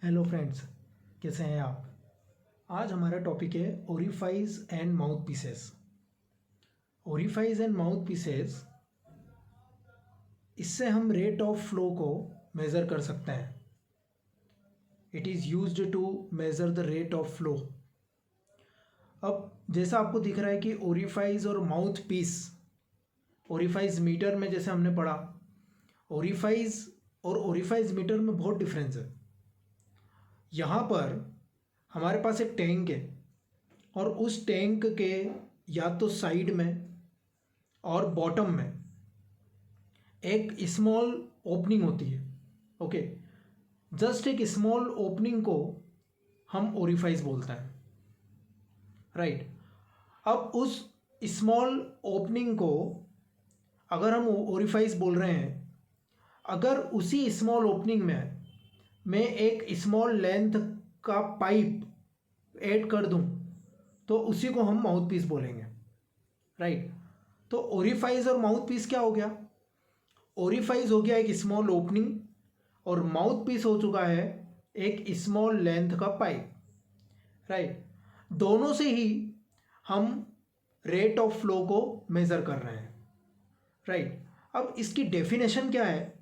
Hello friends, कैसे हैं आप। आज हमारा टॉपिक है orifices and mouthpieces. Orifices and mouthpieces, इससे हम रेट ऑफ फ्लो को मेज़र कर सकते हैं। It is used to measure the rate of flow. अब जैसा आपको दिख रहा है कि ओरिफाइज और माउथ पीस, ओरिफाइज मीटर में जैसे हमने पढ़ा, ओरिफाइज और ओरिफाइज मीटर में बहुत डिफरेंस है। यहाँ पर हमारे पास एक टैंक है और उस टैंक के या तो साइड में और बॉटम में एक स्मॉल ओपनिंग होती है। ओके, जस्ट एक स्मॉल ओपनिंग को हम ओरिफाइस बोलते हैं, राइट। अब उस स्मॉल ओपनिंग को अगर हम ओरिफाइस बोल रहे हैं, अगर उसी स्मॉल ओपनिंग में मैं एक स्मॉल लेंथ का पाइप ऐड कर दूं तो उसी को हम माउथ पीस बोलेंगे, राइट। तो ओरिफाइज और माउथ पीस क्या हो गया? ओरिफाइज हो गया एक स्मॉल ओपनिंग और माउथ पीस हो चुका है एक स्मॉल लेंथ का पाइप, राइट। दोनों से ही हम रेट ऑफ फ्लो को मेज़र कर रहे हैं, राइट। अब इसकी डेफिनेशन क्या है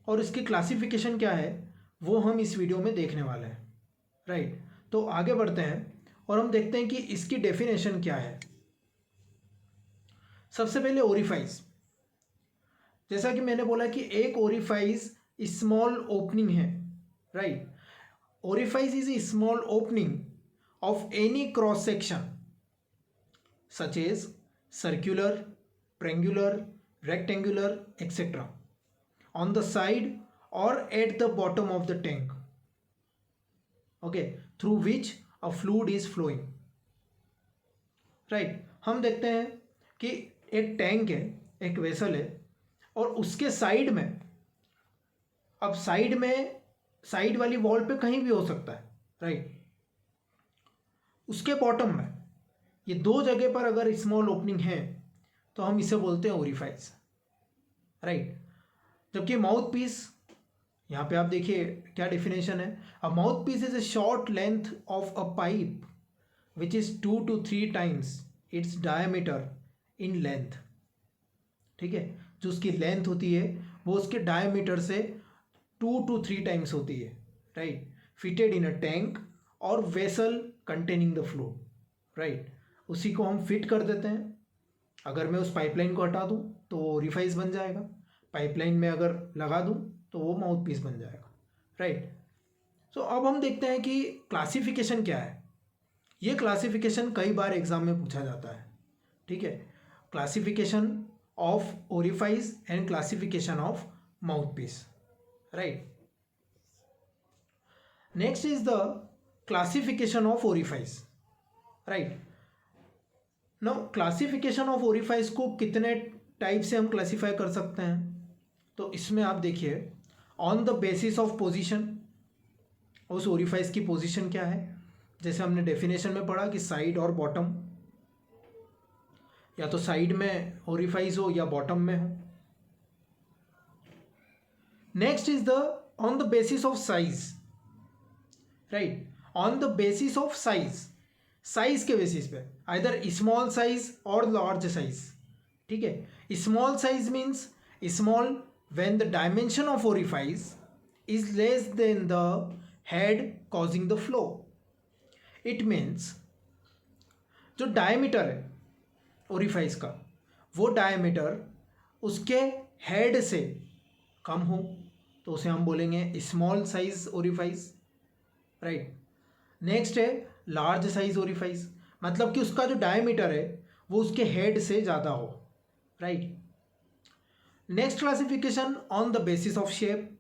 और इसकी क्लासिफिकेशन क्या है वो हम इस वीडियो में देखने वाले हैं, राइट। तो आगे बढ़ते हैं और हम देखते हैं कि इसकी डेफिनेशन क्या है। सबसे पहले ओरिफाइज, जैसा कि मैंने बोला कि एक ओरिफाइज स्मॉल ओपनिंग है, right. Orifice is a small opening of any cross section such as circular, triangular, rectangular etcetera on the side or at the bottom of the tank, okay, through which a fluid is flowing, right। हम देखते हैं कि एक tank है, एक vessel है और उसके साइड में, अब साइड वाली वॉल पे कहीं भी हो सकता है, राइट। उसके बॉटम में ये दो जगह पर अगर स्मॉल ओपनिंग है तो हम इसे बोलते हैं ओरिफाइस, राइट। जबकि माउथ पीस, यहाँ पे आप देखिए क्या डेफिनेशन है। A mouthpiece is a short length of a pipe which is 2 to 3 times its diameter in length, ठीक है। जो उसकी लेंथ होती है वो उसके डायमीटर से 2 to 3 टाइम्स होती है, right. Fitted in a tank और vessel containing the flow, right. उसी को हम फिट कर देते हैं। अगर मैं उस पाइपलाइन को हटा दूँ तो वो ओरिफाइस बन जाएगा, पाइपलाइन में अगर लगा दूं तो वो माउथ पीस बन जाएगा, राइट। सो अब हम देखते हैं कि क्लासिफिकेशन क्या है। ये क्लासिफिकेशन कई बार एग्जाम में पूछा जाता है, ठीक है। Classification of orifice and classification of mouth piece, right. Next is the classification of orifice, right. Now classification of orifice को कितने टाइप से हम क्लासीफाई कर सकते हैं, तो इसमें आप देखिए on the basis of position, उस ओरिफाइस की पोजीशन क्या है। जैसे हमने डेफिनेशन में पढ़ा कि साइड और बॉटम, या तो साइड में ओरिफाइस हो या बॉटम में हो। Next is the on the basis of size, right. On the basis of size, size के बेसिस पे आइदर स्मॉल साइज और लार्ज साइज, ठीक है। Small size means small when the dimension of orifice is less than the head causing the flow. It means जो diameter है orifice का, वो diameter उसके हेड से कम हो तो उसे हम बोलेंगे small size orifice, right. Next है लार्ज साइज ओरिफाइस, मतलब कि उसका जो डायमीटर है वो उसके हेड से ज़्यादा हो, right. Next classification on the basis of shape,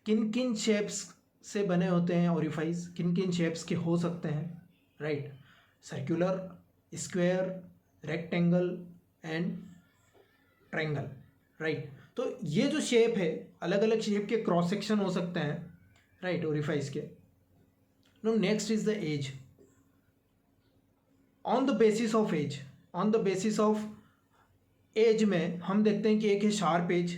किन किन शेप्स से बने होते हैं ओरिफाइस, किन किन शेप्स के हो सकते हैं, right. Circular, square, rectangle and triangle, right. तो ये जो शेप है, अलग अलग शेप के क्रॉस सेक्शन हो सकते हैं, राइट, ओरिफाइस के। No next is the age, on the basis of age, on the basis of age में हम देखते हैं कि एक है शार्प एज,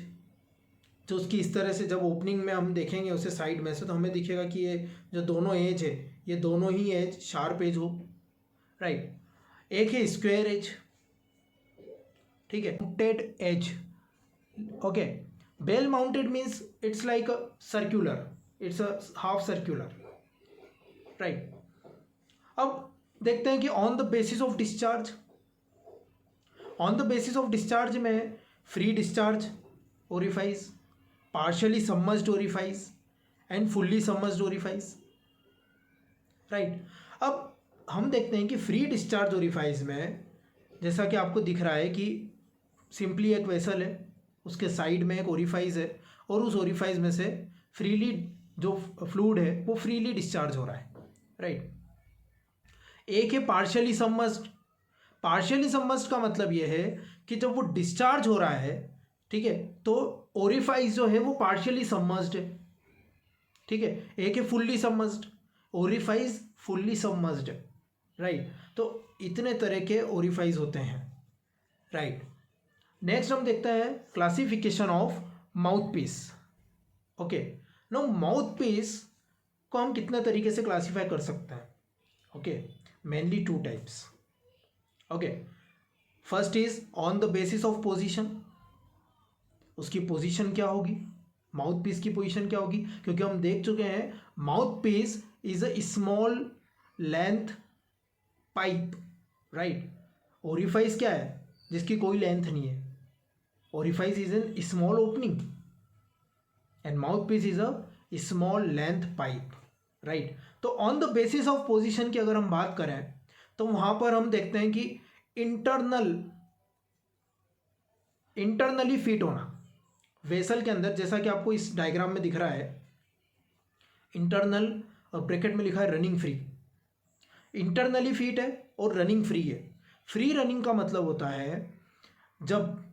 जो उसकी इस तरह से जब ओपनिंग में हम देखेंगे उसे साइड में से, तो हमें दिखेगा कि ये जो दोनों एज है ये दोनों ही एज शार्प एज हो, राइट। एक है स्क्वायर एज, ठीक है, mounted edge, okay. Bell mounted means it's like a circular, it's a half circular, right. अब देखते हैं कि on the basis of discharge, on the basis of discharge में free discharge orifice, partially submerged orifice and fully submerged orifice, right. अब हम देखते हैं कि फ्री डिस्चार्ज ओरिफाइस में जैसा कि आपको दिख रहा है कि सिंपली एक वेसल है, उसके साइड में एक ओरिफाइस है और उस ओरिफाइस में से फ्रीली जो फ्लूइड है वो फ्रीली डिस्चार्ज हो रहा है, राइट। एक है पार्शियली सबमर्ज्ड, पार्शियली सबमर्ज्ड का मतलब ये है कि जब वो डिस्चार्ज हो रहा है, ठीक है, तो ओरिफाइस जो है वो पार्शियली सबमर्ज्ड है, ठीक है। एक है fully submerged, orifice fully submerged है, राइट। तो इतने तरह के ओरिफाइस होते हैं, राइट। नेक्स्ट हम देखते हैं classification of mouth piece, okay. No mouth piece को हम कितने तरीके से क्लासीफाई कर सकते हैं, okay. Mainly two types, okay. First is on the basis of position, उसकी पोजीशन क्या होगी, माउथ पीस की पोजीशन क्या होगी, क्योंकि हम देख चुके हैं mouthpiece is a small length pipe, right. Orifice क्या है, जिसकी कोई लेंथ नहीं है, orifice is an small opening and mouthpiece is a small length pipe, right. तो on the basis of position की अगर हम बात करें तो वहां पर हम देखते हैं कि इंटरनली फिट होना वेसल के अंदर, जैसा कि आपको इस डायग्राम में दिख रहा है, इंटरनल और ब्रैकेट में लिखा है रनिंग फ्री, इंटरनली फिट है और रनिंग फ्री है। फ्री रनिंग का मतलब होता है जब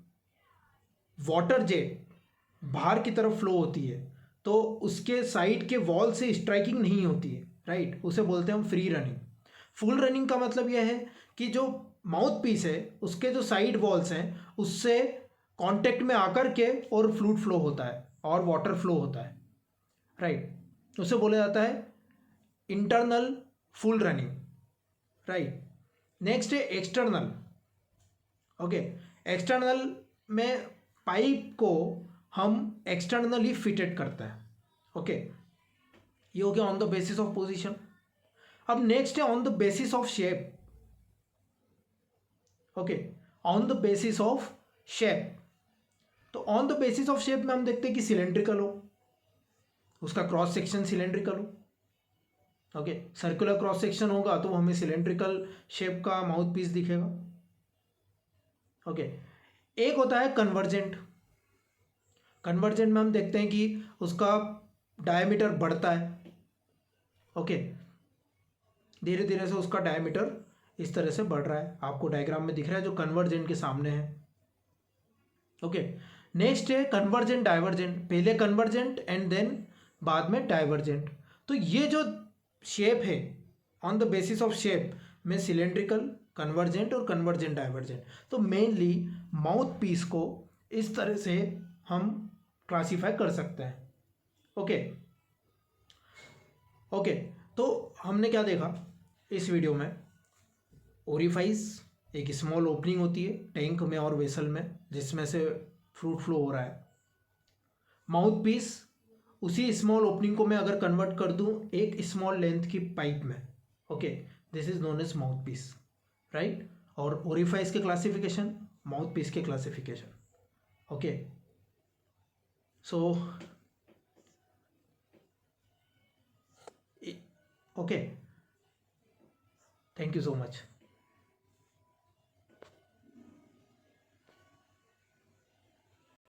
वाटर जेट बाहर की तरफ फ्लो होती है तो उसके साइड के वॉल से स्ट्राइकिंग नहीं होती है, राइट, उसे बोलते हैं हम फ्री रनिंग। फुल रनिंग का मतलब यह है कि जो माउथ पीस है उसके जो साइड वॉल्स हैं उससे कांटेक्ट में आकर के और फ्लूइड फ्लो होता है और वाटर फ्लो होता है, राइट। उसे बोला जाता है internal full running, right. Next है एक्सटर्नल, ओके। एक्सटर्नल में पाइप को हम एक्सटर्नली फिटेड करते हैं, ओके। ये हो गया on the basis of position. अब नेक्स्ट है on the basis of shape, okay, on the basis of shape. तो on the basis of shape में हम देखते हैं कि सिलेंड्रिकल हो, उसका क्रॉस सेक्शन सिलेंड्रिकल हो, ओके। सर्कुलर क्रॉस सेक्शन होगा तो हमें सिलेंड्रिकल शेप का माउथ पीस दिखेगा, ओके। एक होता है कन्वर्जेंट, कन्वर्जेंट में हम देखते हैं कि उसका डायमीटर बढ़ता है, ओके, धीरे धीरे से उसका डायमीटर इस तरह से बढ़ रहा है, आपको डायग्राम में दिख रहा है जो कन्वर्जेंट के सामने है, ओके। नेक्स्ट है कन्वर्जेंट डाइवर्जेंट, पहले कन्वर्जेंट एंड देन बाद में डाइवर्जेंट। तो ये जो शेप है on the basis of shape में सिलेंड्रिकल, कन्वर्जेंट और कन्वर्जेंट डाइवर्जेंट, तो मेनली माउथ पीस को इस तरह से हम क्लासीफाई कर सकते हैं, ओके, ओके। तो हमने क्या देखा इस वीडियो में, ओरिफाइस एक स्मॉल ओपनिंग होती है टैंक में और वेसल में जिसमें से फ्लूइड फ्लो हो रहा है। माउथ पीस उसी स्मॉल ओपनिंग को मैं अगर कन्वर्ट कर दूं एक स्मॉल लेंथ की पाइप में, okay, this is known as mouth piece, right. और ओरिफाइस के क्लासिफिकेशन, माउथ पीस के classification, okay. So okay, thank you so much.